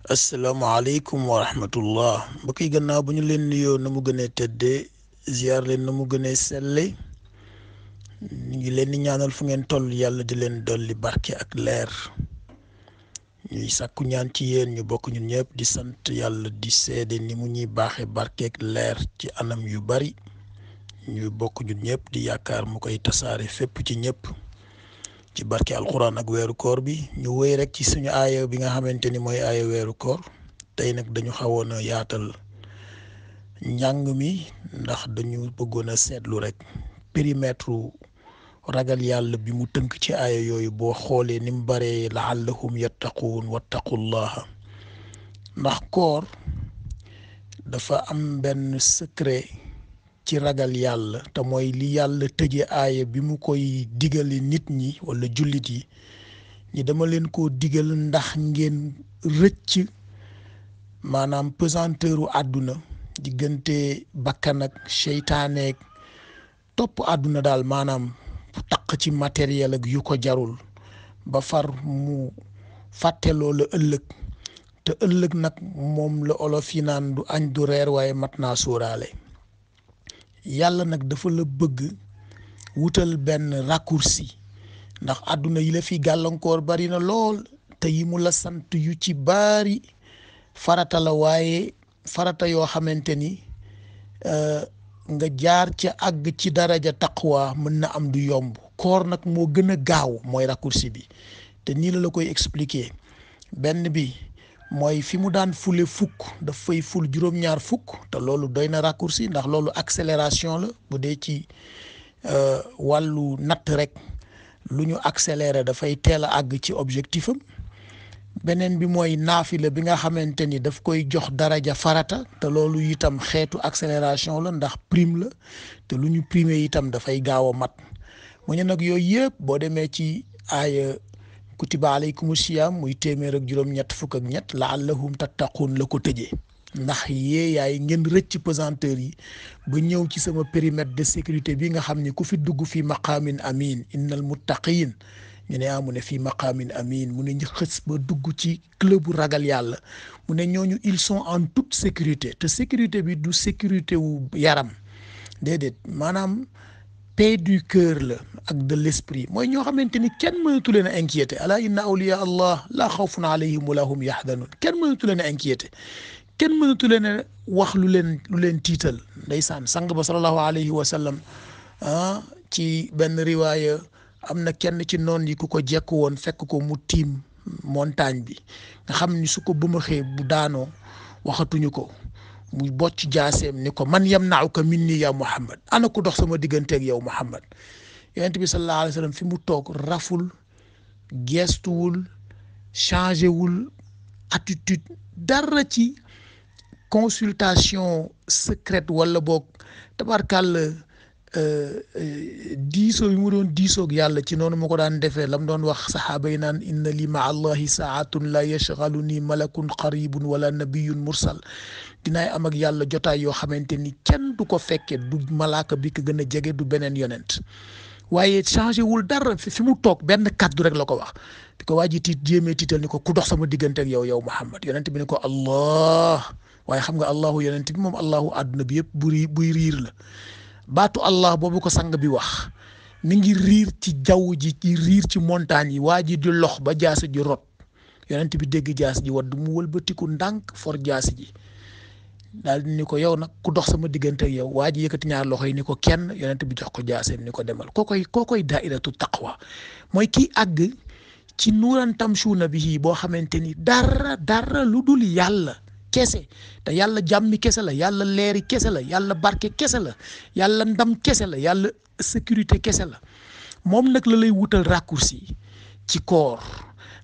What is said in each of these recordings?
asalaamaaleykum wa rahmatullah mbokk yi gannaaw bu ñu leen nuyoo na mu gënee tëddee ziar leen na mu gënee selle ñu ngi leen di ñaanal fu ngeen toll yàlla di leen dolli barke ak leer ñuy sàkku ñaan ci yéen ñu bokk ñun ñëpp di sant yàlla di seede ni mu ñuy baaxe barke ak leer ci anam yu bari ñu bokk ñun ñëpp di yaakaar mu koy tasaare fépp ci ñëpp ci barke alquran ak weeru koor bi ñu wéy rek ci suñu aaya bi nga xamante ni mooy aaya weeru koor tey nag dañu xawoon a yaatal njàng mi ndax dañu bëggoon a seetlu rek périmètre ragal yàlla bi mu tënk ci aaya yooyu boo xoolee ni mu baree laallahum yattaquun wattaqullaha ndax koor dafa am benn secret ci ragal yàlla te mooy li yàlla tëje aaya bi mu koy digale nit ñi wala jullit yi ñi dama leen koo digal ndax ngeen rëcc maanaam pesanteuru àdduna diggante bakkan ak seytaaneek topp àdduna daal maanaam taq ci matériel ak yu ko jarul ba far mu fàtteloo la ëllëg te ëllëg nag moom la olof yi naan du añ du reer waaye mat naa sóoraale yàlla nag dafa la bëgg wutal benn raccourci ndax àdduna yi la fi gàllankoor bari na lool te yi mu la sant yu ci bari farata la waaye farata yoo xamante ni nga jaar ca àgg ci daraja taqwa mën na am du yomb koor nag moo gën a gaaw mooy raccourci bi te nii la koy expliquer benn bi mooy fi mu daan fule fukk daf fay ful juróom-ñaar fukk te loolu doy na raccourci ndax loolu accélération la bu dee ci wàllu natt rek lu ñu accéléré dafay teel a àgg ci objectif am beneen bi mooy naafila bi nga xamante ni daf koy jox daraja farata te loolu itam xeetu accélération la ndax prime la te lu ñu primé itam dafay gaaw a mat mu ne nag yooyu yëpp boo demee ci aaya kutiba alaykum siyam muy téeméer ak juróom-ñett fukk ak ñett laallahum tattaqun la ko tëjee ndax yaay ngeen rëcc pesanteur yi ba ñëw ci sama périmètre de sécurité bi nga xam ne ku fi dugg fi maqaamin amin innal muttaqin ñu ne mu ne fii maqaamin amin mu ne ñu xës ba dugg ci clubu ragal yàlla mu ne ñooñu ils sont en toute sécurité te sécurité bi du sécurité wu yaram déedéet maanaam paix du cœur la ak de l'esprit mooy ñoo xamante ni kenn mënatu leen a inquiété ala inna awliya allah la xawfun alayhim wala hum yaxdanun kenn mënatu leen a inquiété kenn mënatu leen a wax lu leen tiital ndeysaan sang ba sallallahu alayhi wa sallam ci benn riwaaya am na kenn ci noon yi ku ko jekk woon fekk ko mu tiim montagne bi nga xam ni su ko bëmaxee bu daanoo waxatuñu ko mu bocc jaaseem ni ko man yamna'uka minni ya Muhammad ana ku dox sama digganteeg yow Muhammad yonent bi sallallahu alayhi wa sallam fi mu toog raful gestuwul changé wul attitude dara ci consultation secrète wala boog tabarkàlla diisoo yi mu doon diisoog yàlla ci noonu ma ko daan defee la mu doon wax saxaaba yi naan inna li ma allahi saatun la yashgalu ni malakun qaribun wala nabiyun mursal dinaay am ak yàlla jotaay yoo xamante ni kenn du ko fekke du malaaka bi ko gën a jege du beneen yonent waaye changé wul dara fi mu toog benn kàddu rek la ko wax bi ko waa ji jéemee tiital ni ko ku dox sama diggante ak yow Muhammad yonent bi ni ko allah waaye xam nga allahu yonent bi moom allahu àdduna bi yëpp buy riir la baatu allah boobu ko sang bi wax mi ngi riir ci jaww ji ci riir ci montagne yi waa ji di lox ba jaasi ji rot yonent bi dégg jaasi ji wadd mu wëlbatiku ndànk for jaasi ji daal di ni ko yow nag ku dox sama diggante ak yow waa ji yëkkati ñaar loxo yi ni ko kenn yonent bi jox ko jaaseem ni ko demal kookoy daairatu taqwa mooy kii àgg ci nuuran tamshuuna bihi boo xamante ni dara lu dul yàlla kese te yàlla jàmmi kese la yàlla leeri kese la yàlla barke kese la yàlla ndam kese la yàlla sécurité kese la moom nag la lay wutal raccourci ci koor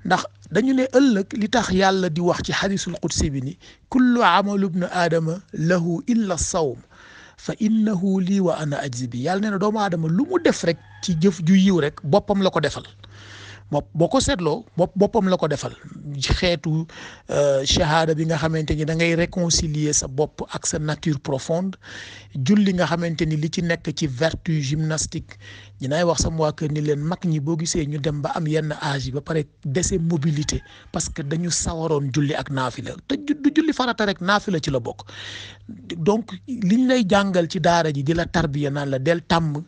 ndax dañu ne ëllëg li tax yàlla di wax ci xadisul qudsi bi ni kullu amalu ibnu aadama lahu illa sawm fa innahu lii wa ana ajzi bi yàlla nee na doomu aadama lu mu def rek ci jëf ju yiw rek boppam la ko defal boo ko seetloo boppam la ko defal xeetu shahada bi nga xamante ni da ngay réconcilier sa bopp ak sa nature profonde julli nga xamante ni li ci nekk ci vertu gymnastique ñi nay wax sama waa kër ni leen mag ñi boo gisee ñu dem ba am yenn âge yi ba pare dese mobilité parce que dañu sawaroon julli ak naafila te du julli farata rek naafila ci la bokk donc liñ lay jàngal ci daara ji di la tarbiya naan la del tàmm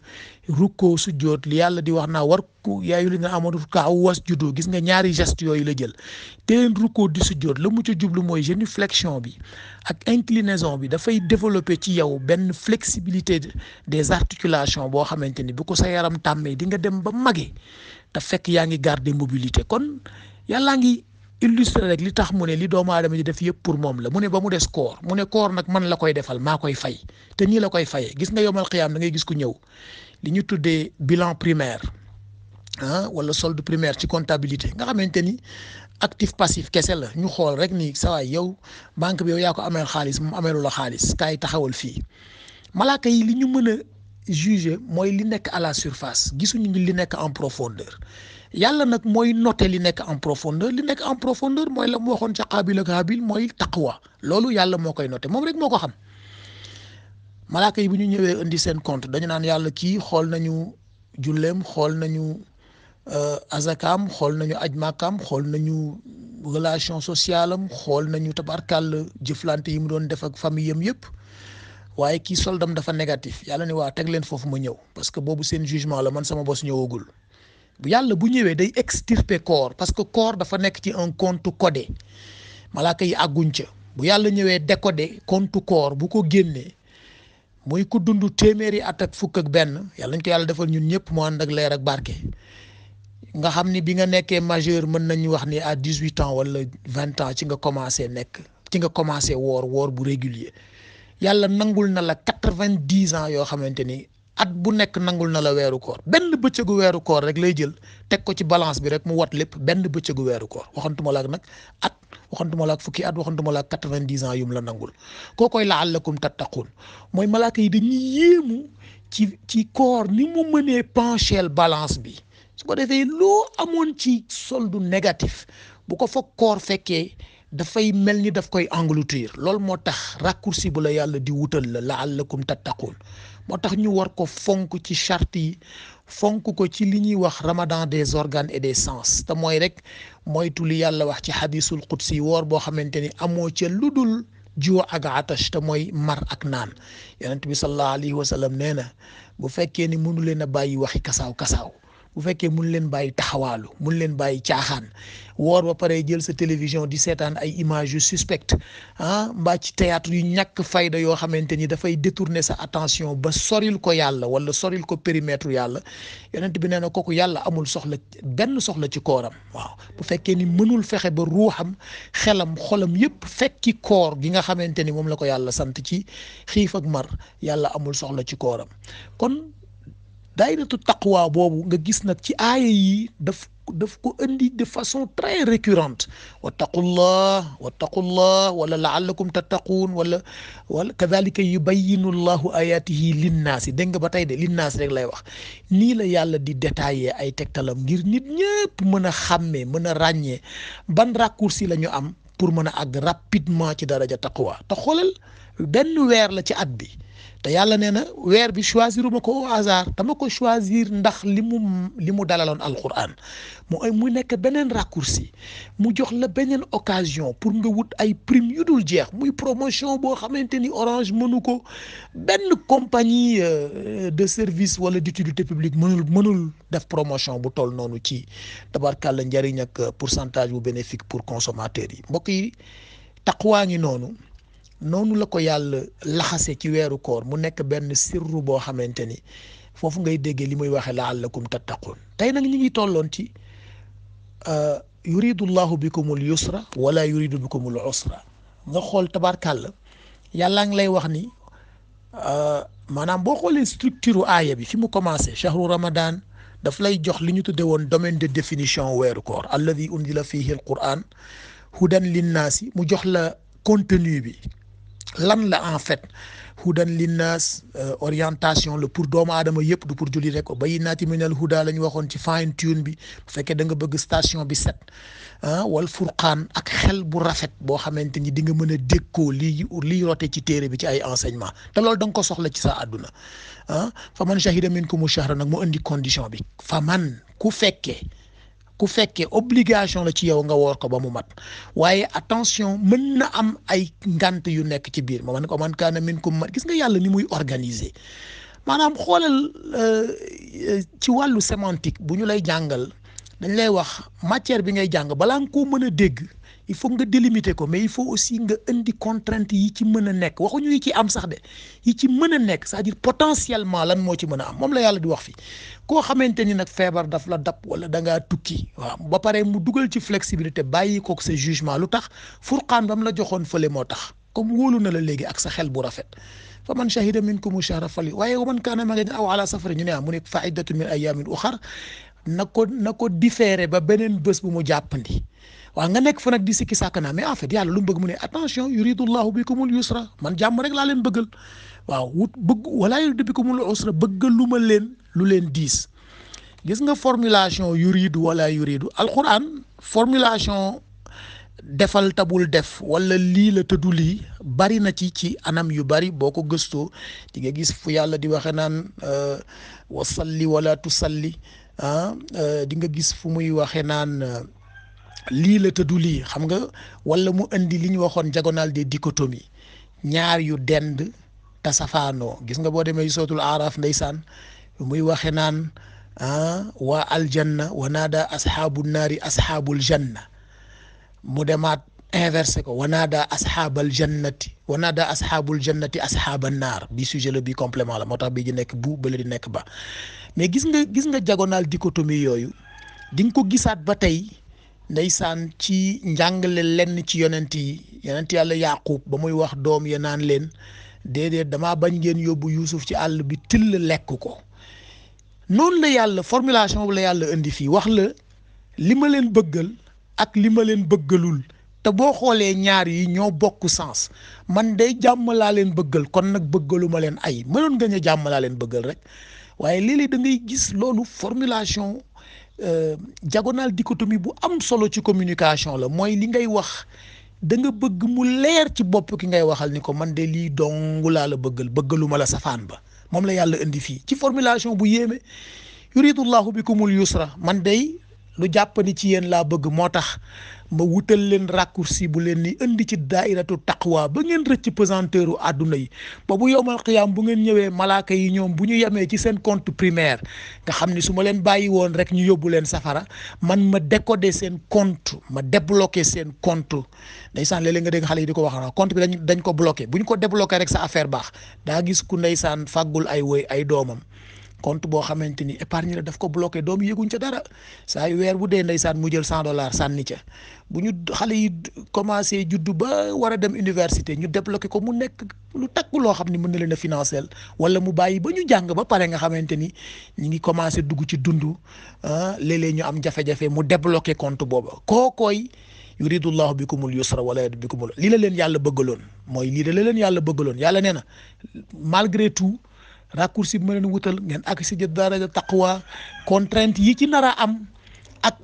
rukkoo sujjóot li yàlla di wax naa war ku yaayu li nga amatu ka was judo gis nga ñaari geste yooyu la jël te leen rukkoo di sujjóot la mu ca jublu mooy génuflexion bi ak inclinaison bi dafay développer ci yow benn flexibilité des articulations boo xamante ni bu ko sa yaram tàmmee di nga dem ba magee te fekk yaa ngi garder mobilité kon yàllaa ngi illustré rek li tax mu ne li doomu aadama di def yëpp pour moom la mu ne ba mu des koor mu ne koor nag man la koy defal maa koy fay te nii la koy fayee gis nga yomal xiyaam da ngay gis ku ñëw li ñu tuddee bilan primaire wala solde primaire ci comptabilité nga xamante ni actif passif kese la ñu xool rek ni sa waay yow banque bi yow yaa ko ameel xaalis moom ameelu la xaalis kaay taxawal fii malaaka yi li ñu mën a juger mooy li nekk à la surface gisuñu li nekk en profondeur yàlla nag mooy noter li nekk en profondeur li nekk en profondeur mooy la mu waxoon ca Qaabil ak Haabil mooy taqwa loolu yàlla moo koy noter moom rek moo ko xam malaaka yi bu ñu ñëwee indi seen compte dañu naan yàlla kii xool nañu julleem xool nañu azakam xool nañu aj màkkam xool nañu relation sociale am xool nañu tabarkàll jëflante yi mu doon def ak famille am yëpp waaye kii soldam dafa négatif yàlla ni waa teg leen foofu ma ñëw parce que boobu seen jugement la man sama bos ñëwagul bu yàlla bu ñëwee day extirper corps parce que corps dafa nekk ci un compte codé malaaka yi àgguñ ca bu yàlla ñëwee décoder compte corps bu ko génnee muy ku dund téeméeri at ak fukk ak benn yàlla nañ ko yàlla defal ñun ñëpp mu ànd ak leer ak barke nga xam ni bi nga nekkee majeur mën nañu wax ni à 18 ans wala 20 ans ci nga commencé woor bu régulier yàlla nangul na la 90 ans yoo xamante ni at bu nekk nangul na la weeru koor benn bëccëgu weeru koor rek lay jël teg ko ci balance bi rek mu wat lépp benn bëccëgu weeru koor waxantuma la ak nag at waxantuma la ak fukki at waxantuma la ak 90 ans yum la nangul koo koy la'allakum tattaqun mooy malaaka yi dañuy yéemu ci koor ni mu mënee pencher balance bi su ko defee loo amoon ci solde négatif bu ko fa koor fekkee dafay mel ni daf koy engloutir loolu moo tax raccourci bu la yàlla di wutal la la'allakum tattaqun moo tax ñu war ko fonk ci charte yi fonk ko ci li ñuy wax ramadan des organes et des sens te mooy rek moytu li yàlla wax ci hadisul qudsi woor boo xamante ni amoo ca lu dul jiw ak atash te mooy mar ak naan yonent bi sallallahu alayhi wa sallam nee na bu fekkee ni mënu leen a bàyyi waxi kasaaw bu fekkee mun leen bàyyi taxawaalu mun leen bàyyi caaxaan woor ba pare jël sa télévision di seetaan ay images yu suspectes mbaa ci théâtre yu ñàkk fayda yoo xamante ni dafay détourner sa attention ba soril ko yàlla wala soril ko périmètre yàlla yonent bi nee na kooku yàlla amul benn soxla ci kooram waaw bu fekkee ni mënul fexe ba ruuxam xelam xolam yépp fekki koor gi nga xamante ni moom la ko yàlla sant ci xiif ak mar yàlla amul soxla ci kooram kon daayiratu taqwa boobu nga gis nag ci aaya yi daf ko indi de façon très récurrente wattaqullah wala la'allakum tattaqun wala kadhalika yubayyinu llahu ayatihi linnaasi dégg nga ba tey de linnaasi rek lay wax nii la yàlla di détailler ay tegtalam ngir nit ñëpp mën a xàmmee mën a ràññee ban raccourci la ñu am pour mën a àgg rapidement ci daraja taqwa te xoolal benn weer la ci at bi te yàlla nee na weer bi choisiruma ko au hasard dama ko choisir ndax li mu dalaloon alquran mu nekk beneen raccourci mu jox la beneen occasion pour nga wut ay prime yu dul jeex muy promotion boo xamante ni Orange mënu ko benn compagnie de service wala d'utilité publique mënul def promotion bu toll noonu ci tabarkàlla njëriñ ak pourcentage bu bénéfique pour consommateurs yi mbokk yi taqwaa ngi noonu la ko yàlla laxase ci weeru koor mu nekk benn sirru boo xamante ni foofu ngay déggee li muy waxee la'allakum tattaqun tey nag ñu ngi tolloon ci yuridu llahu bikumul yusra wala yuridu bikumul usra nga xool tabarkàlla yàllaa ngi lay wax ni maanaam boo xoolee structure aaya bi fi mu commencé shahru ramadan daf lay jox li ñu tudde woon domaine de définition weeru koor alladi unzila fihi al quran hudan linnaasi mu jox la contenu bi lan la en fait hudan linnaas orientation la pour doomu aadama yëpp du pour julli rek bayyinaati minal huda la ñu waxoon ci fine tune bi bu fekkee da nga bëgg station bi set wal furqaan ak xel bu rafet boo xamante ni di nga mën a dékkoo lii rote ci téere bi ci ay enseignement te loolu da nga ko soxla ci sa àdduna fa man shahida minkumu shahra nag mu indi condition bi fa man ku fekkee obligation la ci yow nga woor ko ba mu mat waaye attention mën na am ay ngant yu nekk ci biir man ko man kaana minkum gis nga yàlla ni muy organiser maanaam xoolal ci wàllu sémantique bu ñu lay jàngal dañ lay wax matière bi ngay jàng balaa nga koo mën a dégg il faut nga délimiter ko mais il faut aussi nga indi contrainte yi ci mën a nekk waxuñu yi ci am sax de yi ci mën a nekk c'est-à-dire potentiellement lan moo ci mën a am moom la yàlla di wax fii koo xamante ni nag feebar daf la dab wala da ngaa tukki waaw ba pare mu dugal ci flexibilité bàyyi kook sa jugement lu tax furqaan ba mu la joxoon fële moo tax comme wóolu na la léegi ak sa xel bu rafet fa man shahida minkumu shahra fali waaye wa man kaana mariidan aw ala safari ñu ne mu ne fa iddatun min ayaamin uxar na ko différé ba beneen bés bu mu jàppandi waaw nga nekk fa nag di sikki sàkk naa mais en fait yàlla lu mu bëgg mu ne attention yuridullahu bikumul yusra man jàmm rek laa leen bëggal waaw wala yuridu bikumul usra bëggal lu ma leen lu leen diis gis nga formulation yuridu wala yuridu alquran formulation defal tabul def wala lii la tëddu lii bari na ci anam yu bari boo ko gëstoo di nga gis fu yàlla di waxe naan wasalli wala tusalli di nga gis fu muy waxe naan lii la tëddu lii xam nga wala mu indi li ñu waxoon diagonale des dichotomies ñaar yu dend te safaanoo gis nga boo demee sootul aaraaf ndeysaan muy waxe naan waa aljanna wa naada asxaabu naari asxaabul janna mu demaat inversé ko wa naada asxaabal jannati wa naada asxaabul jannati asxaaban naar bi sujet la bi complément la moo tax bii di nekk bu bële di nekk ba mais gis nga diagonale dichotomie yooyu di nga ko gisaat ba tey ndeysaan ci njàngale lenn ci yonent yàlla yaqub ba muy wax doom ya naan leen déedéet damaa bañ ngeen yóbbu yuusuf ci àll bi till lekk ko noonu la yàlla formulation bu la yàlla indi fii wax la li ma leen bëggal ak li ma leen bëggalul te boo xoolee ñaar yi ñoo bokk sens man day jàmm laa leen bëggal kon nag bëggalu ma leen ay mënoon nga ñu jàmm laa leen bëggal rek waaye léeg-léeg da ngay gis loolu formulation diagonale dichotomie bu am solo ci communication la mooy li ngay wax da nga bëgg mu leer ci bopp ki ngay waxal ni ko man de lii dong laa la bëggaluma la safaan ba moom la yàlla indi fii ci formulation bu yéeme yuridullahu bikumul yusra man day lu jàppani ci yéen laa bëgg moo tax ma wutal leen raccourci bu leen ni indi ci daairatu taqwa ba ngeen rëcc pesanteuru àdduna yi ba bu yowmal qiyaam bu ngeen ñëwee malaaka yi ñoom bu ñu yemee ci seen compte primaire nga xam ni su ma leen bàyyi woon rek ñu yóbbu leen safara man ma décoder seen compte ma débloquer seen compte ndeysaan léeg-léeg nga dégg xale yi di ko wax na compte bi dañ ko bloqué bu ñu ko débloqué rek sa affaire baax daa gis ku ndeysaan fàggul ay doomam compte boo xamante ni épargne la daf ko bloqué doom yëguñ ca dara saa yu weer bu dee ndeysaan mu jël $100 sànni ca bu ñu xale yi commencé juddu ba war a dem université ñu débloqué ko mu nekk lu takk loo xam ni mën na leen a financer wala mu bàyyi ba ñu jàng ba pare nga xamante ni ñu ngi commencé dugg ci dund léeg-léeg ñu am jafe-jafe mu débloqué compte booba kookooy yuridullahu bikumul yusra wala yuridu bikumul lii la leen yàlla bëggaloon mooy lii la leen yàlla bëggaloon yàlla nee na malgré tout raccourci bi ma leen wutal ngeen ak si jë daraja taqwa contrainte yi ci nar a am ak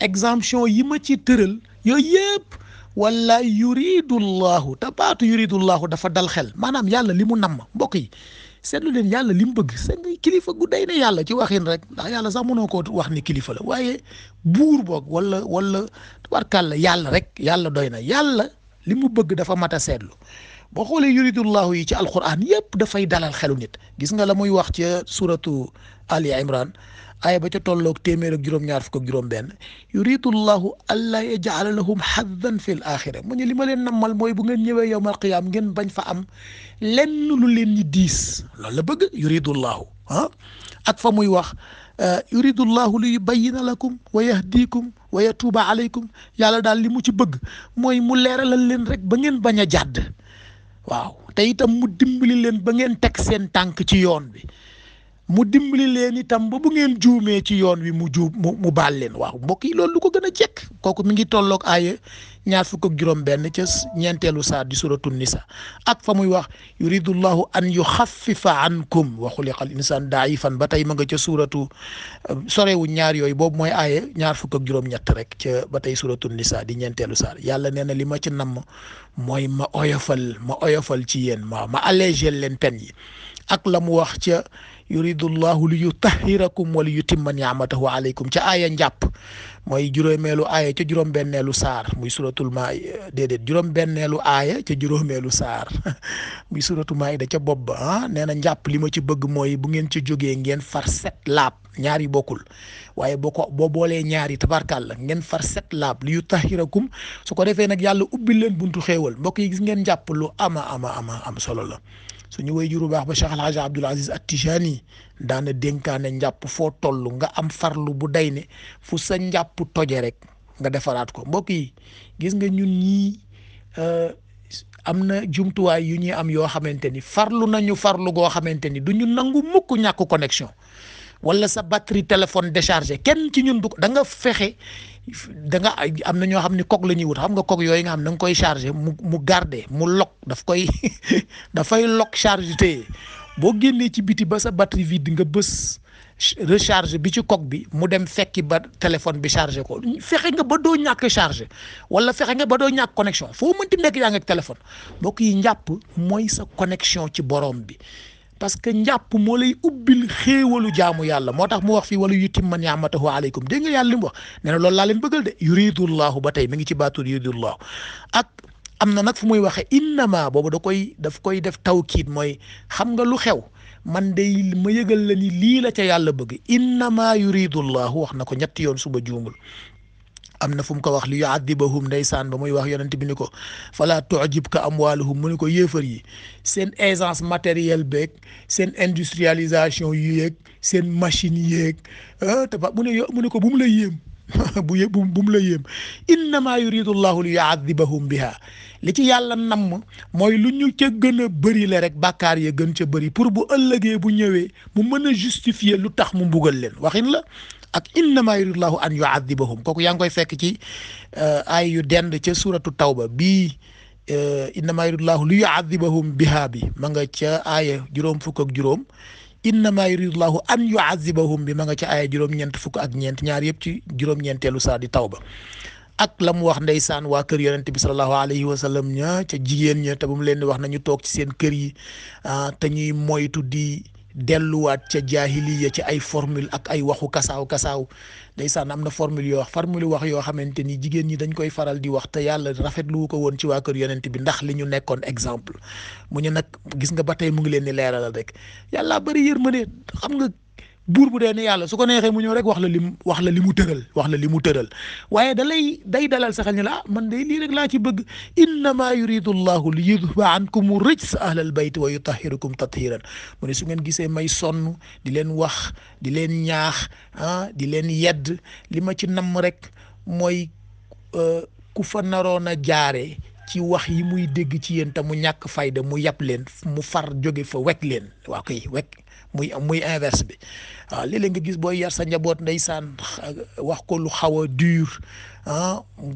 exemption yi ma ci tëral yooyu yëpp wala yuridullahu te baatu yuridullahu dafa dal xel maanaam yàlla li mu namm mbokk yi seetlu leen yàlla li mu bëgg seen kilifa gu day ne yàlla ci waxin rek ndax yàlla sax mënoo koo wax ni kilifa la waaye buur boog wala tubarkàlla yàlla rek yàlla doy na yàlla li mu bëgg dafa mat a seetlu boo xoolee yuridullahu yi ci alquran yëpp dafay dalal xelu nit gis nga la muy wax ca suratu Ali Imran aaya ba ca tolloog téeméer ak juróom-ñaar fukk ak juróom-benn yuridullahu alla yaj'ala lahum haddan fil axira mu ne li ma leen nammal mooy bu ngeen ñëwee yowmal qiyaam ngeen bañ fa am lenn lu leen ñi diis loolu la bëgg yuridullahu ak fa muy wax yuridullahu li yubayyina lakum wa yahdikum wa yatuba alaykum yàlla daal li mu ci bëgg mooy mu leeralal leen rek ba ngeen bañ a jàdd waaw te itam mu dimbali leen ba ngeen teg seen tànk ci yoon bi mu dimbali leen itam ba bu ngeen juumee ci yoon wi mu baal leen. waaw mbokk yi loolu lu ko gën a jekk. kooku mi ngi tolloog aaya 25 ca ñeenteelu saar di suratul nisa ak fa muy wax yuridullahu an yuxaffifa ankum wa xuliqal insaan daifan ba tey ma nga ca suratu sorewu ñaar yooyu boobu mooy aaya 23 rek ca ba tey suratul nisa di ñeenteelu saar. yàlla nee na li ma ci namm mooy ma oyofal ci yéen ma allégel leen pen yi. ak la mu wax ca yuridullahu li yutahhirakum wa li yutimma ni'matahu alaykum ca aaya njàpp mooy juróomeelu aaya ca juróom-benneelu saar muy suratul juróom-benneelu aaya ca juróomeelu saar muy suratul maida ca bopp ba nee na njàpp li ma ci bëgg mooy bu ngeen ci jógee ngeen far set laab ñaari bokkul waaye boo boolee ñaari tabarkàlla ngeen far set laab li yutahhirakum su ko defee nag yàlla ubbil leen buntu xéewal. mbokk yi gis ngeen njàpp lu ama am solo la. suñu way juru baax ba Cheikh El Hadj Abdoul Aziz At-Tijani daana dénkaane njàpp foo toll nga am farlu bu day ne fu sa njàpp toje rek nga defaraat ko. mbokk yi gis nga ñun ñii am na jumtuwaay yu ñuy am yoo xamante ni farlu goo xamante ni du ñu nangu mukk ñàkk connexion wala sa batterie téléphone déchargé kenn ci ñun du da nga fexe am na ñoo xam ni coque la ñuy wut xam nga coque yooyu nga xam da nga koy chargé mu garder mu lock dafay lock charge téye boo génnee ci biti ba sa batterie vide nga bës recharge bi ci coque bi mu dem fekki ba téléphone bi chargé ko. fexe nga ba doo ñàkk chargé wala fexe nga ba doo ñàkk connexion foo mënti nekk yaa ngi ak téléphone. mbokk yi njàpp mooy sa connexion ci borom bi. parce que njàpp moo lay ubbil xéewalu jaamu yàlla moo tax mu wax fii wala yutimma ni'matahu alaykum dégg nga yàlla li mu wax nee na loolu laa leen bëggal de yuridullahu ba tey mi ngi ci baatul yuridullahu ak am na nag fu muy waxee innama boobu daf koy def tawkiid mooy xam nga lu xew man day ma yëgal la ni lii la ca yàlla bëgg innama yuridullahu wax na ko ñetti yoon suba juumul. am na fu mu ko wax li yu'adhibahum ndeysaan ba muy wax yonent bi ni ko fala tu'jibka amwaluhum mu ni ko yéefar yi seen aisance matérielle beeg seen industrialisation yu yeeg seen machine yeeg te ba mu ne ko bu mu la yéem bu mu la yéem innama yuridu llahu li yu'adhibahum biha li ci yàlla namm mooy lu ñu ca gën a bëri le rek bàkkaar ya gën ca bëri pour bu ëllëgee bu ñëwee mu mën a justifier lu tax mu mbugal leen waxin la. ak innama yuridullahu an yu'adhibahum kooku yaa ngi koy fekk ci ay yu dend ca suratu tawba bii innama yuridullahu li yu'adhibahum biha bi ma nga ca aaya 60 innama yuridullahu an yu'adhibahum bi ma nga ca aaya 4 ñaar yëpp ci juróom-ñeenteelu saa di tawba. ak la mu wax ndeysaan waa kër yonent bi sallallahu alayhi wa sallam ña ca jigéen ña te bu mu leen di wax nañu toog ci seen kër yi te ñuy moytu di delluwaat ca jaahiliya ci ay formule ak ay waxu kasaaw ndeysaan am na formule wax yoo xamante ni jigéen ñi dañ koy faral di wax te yàlla rafetlu ko woon ci waa kër yonent bi ndax li ñu nekkoon exemple mu ñu nag gis nga ba tey mu ngi leen di leeralal rek yàlla bari yërmande xam nga buur bu dee ne yàlla su ko neexee mu ñëw rek wax la li mu tëral waaye day dalal sa xel ne la man de lii rek laa ci bëgg innama yuridu llahu li yudhiba ankum rijsa ahlal bayti wa yutahhirakum tathiran mu ne su ngeen gisee may sonn di leen wax di leen ñaax di leen yedd li ma ci namm rek mooy ku fa naroon a jaare ci wax yi muy dégg ci yéen te mu ñàkk fayda mu yàpp leen mu far jóge fa wekk leen waa koy wekk muy inverse bi waaw léeg-léeg nga gis booy yar sa njaboot ndeysaan wax ko lu xaw a dur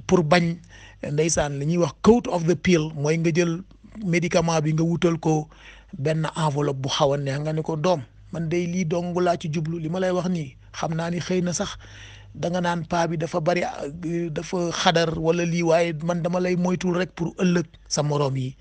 pour bañ ndeysaan li ñuy wax coat of the pill mooy nga jël médicament bi nga wutal ko benn enveloppe bu xaw a neex nga ne ko doom man day lii dong laa ci jublu li ma lay wax nii xam naa ni xëy na sax da nga naan paa bi dafa bari dafa xadar wala lii waaye man dama lay moytul rek pour ëllëg sa moroom yi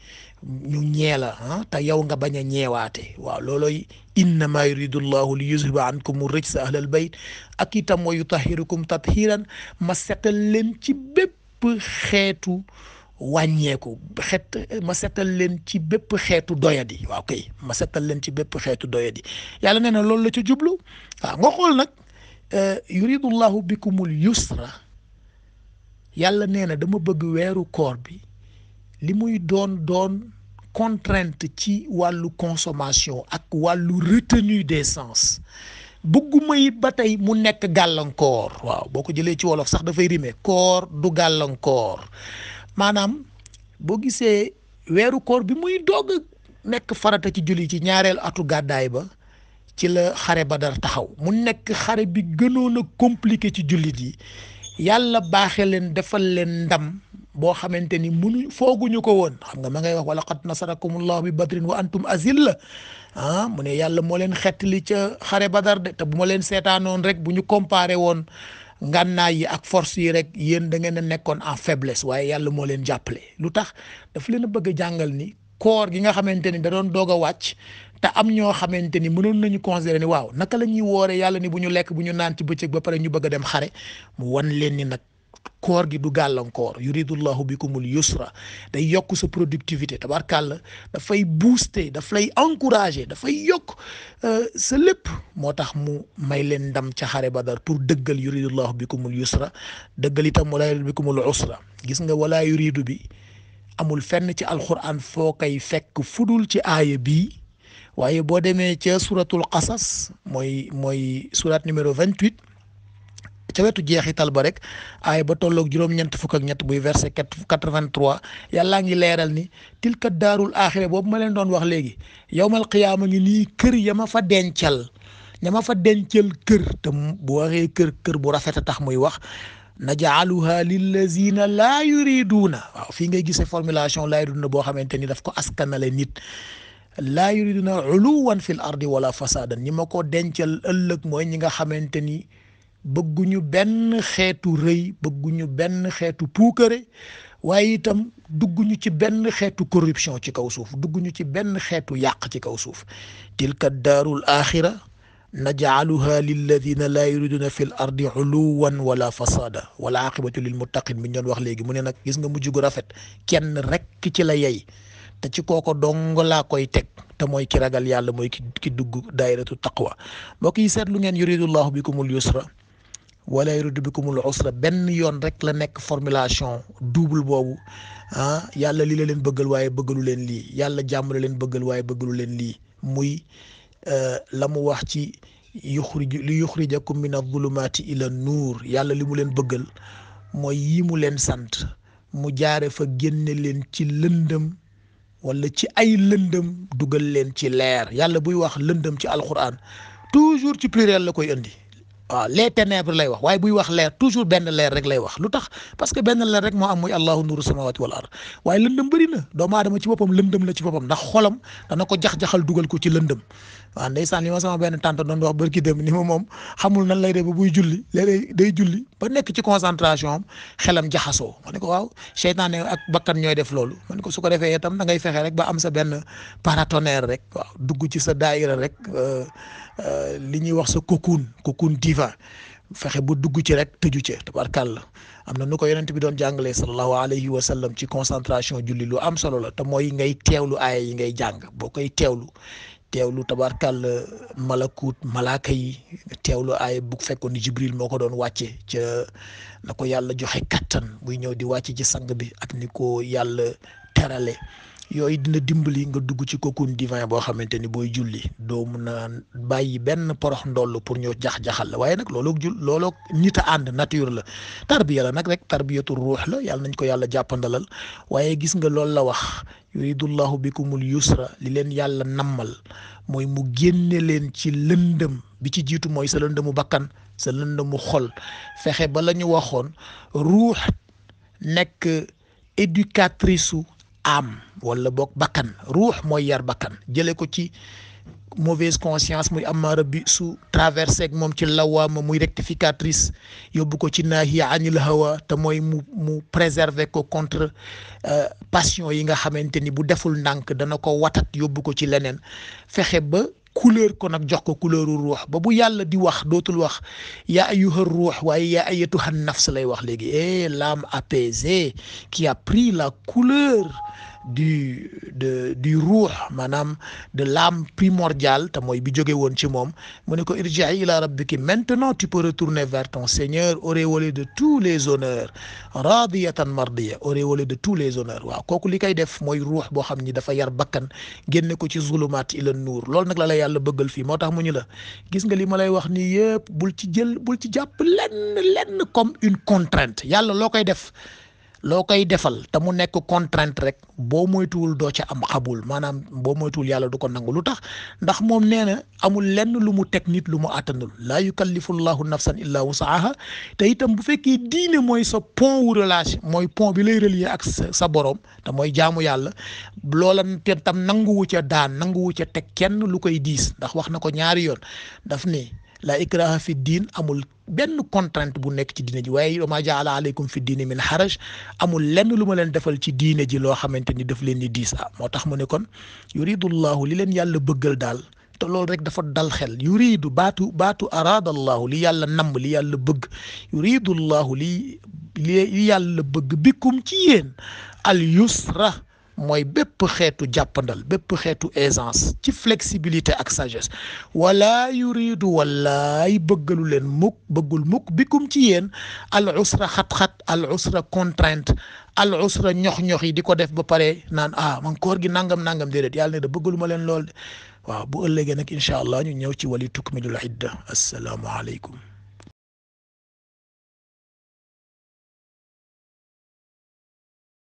ñu ñeela te yow nga bañ a ñeewaate waaw looloy innama yuridu llahu li yuzhiba ankum rijsa ahlal bayt ak itam wa yutahhirukum tathiran ma setal leen ci bépp xeetu wàññeeku ma setal leen ci bépp xeetu doyadi waaw kay ma setal leen ci bépp xeetu doyadi yàlla nee na loolu la ci jublu waaw nga xool nag yuridu llahu bikumul yusra yàlla nee na dama bëgg weeru koor bi li muy doon contrainte ci wàllu consommation ak wàllu retenue des sens bëgguma it ba tey mu nekk gàllankoor waaw boo ko jëlee ci wolof sax dafay rime koor du gàllankoor maanaam boo gisee weeru koor bi muy doog nekk farata ci julli ci ñaareelu atu gàddaay ba ci la xare Badar taxaw mu nekk xare bi gënoon a compliqué ci jullit yi yàlla baaxe leen defal leen ndam boo xamante ni fooguñu ko woon xam nga ma ngay wax wala qad nasarakumullahu bi badrin wa antum azilla mu ne yàlla moo leen xettali ca xare Badar de te bu ma leen seetaanoon rek bu ñu comparé woon ngànnaay yi ak force yi rek yéen da ngeen a nekkoon en faiblesse waaye yàlla moo leen jàppale lu tax daf leen a bëgg a jàngal ni koor gi nga xamante ni da doon doog a wàcc te am ñoo xamante ni mënoon nañu considérer ni waaw naka la ñuy woore yàlla ni bu ñu lekk bu ñu naan ci bëccëg ba pare ñu bëgg a dem xare mu wan leen ni nag koor gi du gàllankoor yuridullahu bikumul yusra day yokk sa productivité tabarkàlla dafay booster daf lay encourager dafay yokk sa lépp moo tax mu may leen ndam ca xare Badar pour dëggal yuridullahu bikumul yusra dëggal itam wala yuridu bikumul usra gis nga wala yuridu bi amul fenn ci alquran foo koy fekk fudul ci aaya bii waaye boo demee ca suratul qasas mooy surat numéro 28 ca wetu jeexital ba rek aaya ba tolloog juróom-ñeent fukk ak ñett buy verset 83 yàllaa ngi leeral ni tilka daarul axira boobu ma leen doon wax léegi yawmal qiyaama ngi nii kër ya ma fa dencal kër te bu waxee kër bu rafet a tax muy wax najaaluha lillazina laa yuriduuna waaw fii ngay gisee formulation laa yuriduuna boo xamante ni daf ko askanale nit laa yuriduna uluwan fil ardi wala fasadan ñi ma ko dencal ëllëg mooy ñi nga xamante ni bëgguñu benn xeetu rëy bëgguñu benn xeetu puukare waaye itam dugguñu ci benn xeetu corruption ci kaw suuf dugguñu ci benn xeetu yàq ci kaw suuf tilka daarul axira najaaluha lilladina laa yuriduna fil ardi uluwan wala fasada wala aqibatu lil muttaqin mi ñu doon wax léegi mu ne nag gis nga mujj gu rafet kenn rek ci la yey te ci kooko dong laa koy teg te mooy ki ragal yàlla mooy ki dugg daayiratu taqwa mbokk yi seetlu ngeen yuridullahu bikumul yusra wala yuridu bikumul usra benn yoon rek la nekk formulation double boobu yàlla li la leen bëggal waaye bëggalu leen lii yàlla jàmm la leen bëggal waaye bëggalu leen lii muy la mu wax ci li yuxrijakum min adh-dhulumati ila nuur yàlla li mu leen bëggal mooy yi mu leen sant mu jaare fa génne leen ci lëndëm wala ci ay lëndëm dugal leen ci leer yàlla buy wax lëndëm ci alquran toujours ci pluriel la koy indi waaw les ténèbres lay wax waaye buy wax leer toujours benn leer rek lay wax lu tax parce que benn leer rek moo am muy allahu nuru samawati wal ard waaye lëndëm bëri na doomu aadama ci boppam lëndëm la ci boppam ndax xolam dana ko jax-jaxal dugal ko ci lëndëm waaw ndeysaan li ma sama benn tante doon wax barki dem ni ma moom xamul nan lay def ba buy julli léeg-léeg day julli ba nekk ci concentration am xelam jaxasoo ma ne ko waaw seytaane ak bakkan ñooy def loolu ma ne ko su ko defee itam da ngay fexe rek ba am sa benn paratonnerre rek waaw dugg ci sa daayira rek li ñuy wax sa cocoon divin fexe bu dugg ci rek tëju ci tabarkàlla am na nu ko yonent bi doon jàngalee sallallahu alayhi wa sallam ci concentration julli lu am solo la te mooy ngay teewlu aaya yi ngay jàng boo koy teewlu tabarkàlla malaaka yi teewlu aaya bu fekkoon ni Jibril moo ko doon wàcce ca na ko yàlla joxe kattan buy ñëw di wàcce ci sang bi ak ni ko yàlla terale yooyu dina dimbali nga dugg ci cocoon divin boo xamante ni booy julli doo mun a bàyyi benn porox ndoll pour ñëw jax-jaxal la waaye nag looloo nit a ànd nature la tarbiya la nag rek tarbiyatu ruux la yàlla nañ ko yàlla jàppandalal waaye gis nga loolu la wax yuridullahu bikumul yusra li leen yàlla nammal mooy mu génne leen ci lëndëm bi ci jiitu mooy sa lëndëmu bakkan sa lëndëmu xol fexe ba la ñu waxoon ruux nekk éducatrice su am wala boog bakkan ruux mooy yar bakkan jële ko ci mauvaise conscience muy amaara bi su traversé ak moom ci lawaama muy rectificatrice yóbbu ko ci naahiya anil hawa te mooy mu préserver ko contre passion yi nga xamante ni bu deful ndànk dana ko watat yóbbu ko ci leneen fexe ba couleur ko nag jox ko couleuru ruux ba bu yàlla di wax dootul wax yaa ayyuha ruux waaye yaa ayyatuha nafs lay wax léegi l'âme apaisée qui a pris la couleur du ruux maanaam de l'âme primordiale te mooy bi jóge woon ci moom mu ne ko irji'i ila rabbiki maintenant tu peux retourner vers ton Seigneur auréolé de tous les honneurs radiyatan mardiya auréolé de tous les honneurs waaw kooku li koy def mooy ruux boo xam ni dafa yar bakkan génne ko ci zulumaat ila nuur loolu nag la yàlla bëggal fii moo tax mu ñu la gis nga li ma lay wax nii yëpp bul ci jàpp lenn comme une contrainte yàlla loo koy def loo koy defal te mu nekk contrainte rek boo moytuwul doo ca am xabul maanaam boo moytuwul yàlla du ko nangu lu tax ndax moom nee na amul lenn lu mu teg nit lu mu àttanul laa yukallifu llahu nafsan illa wusaaha te itam bu fekkee diine mooy sa pont wu relation mooy pont bi lay relier ak sa borom te mooy jaamu yàlla loola te tam nanguwu ca nanguwu ca teg kenn lu koy diis ndax wax na ko ñaari yoon daf ni la ikraha fi diin amul benn contrainte bu nekk ci diine ji waaye wa ma jaala aleykum fi diine min haraj amul lenn lu ma leen defal ci diine ji loo xamante ni daf leen di diis moo tax mu ne kon yuridullahu li leen yàlla bëggal daal te loolu rek dafa dal xel yuridu baatu araadallahu li yàlla namm li yàlla bëgg yuridullahu li yàlla bëgg bikum ci yéen al yusra mooy bépp xeetu jàppandal bépp xeetu aisance ci flexibilité ak sagesse wala yuridu wallaay bëggalu leen bëggul mukk bikum ci yéen al usra xat-xat al usra contrainte al usra ñox-ñox yi di ko def ba pare naan man koor gi nangam déedéet yàlla ne da bëggalu ma leen lool de waaw bu ëllëgee nag incha allah ñu ñëw ci wali tukmilul idda assalaamu aleykum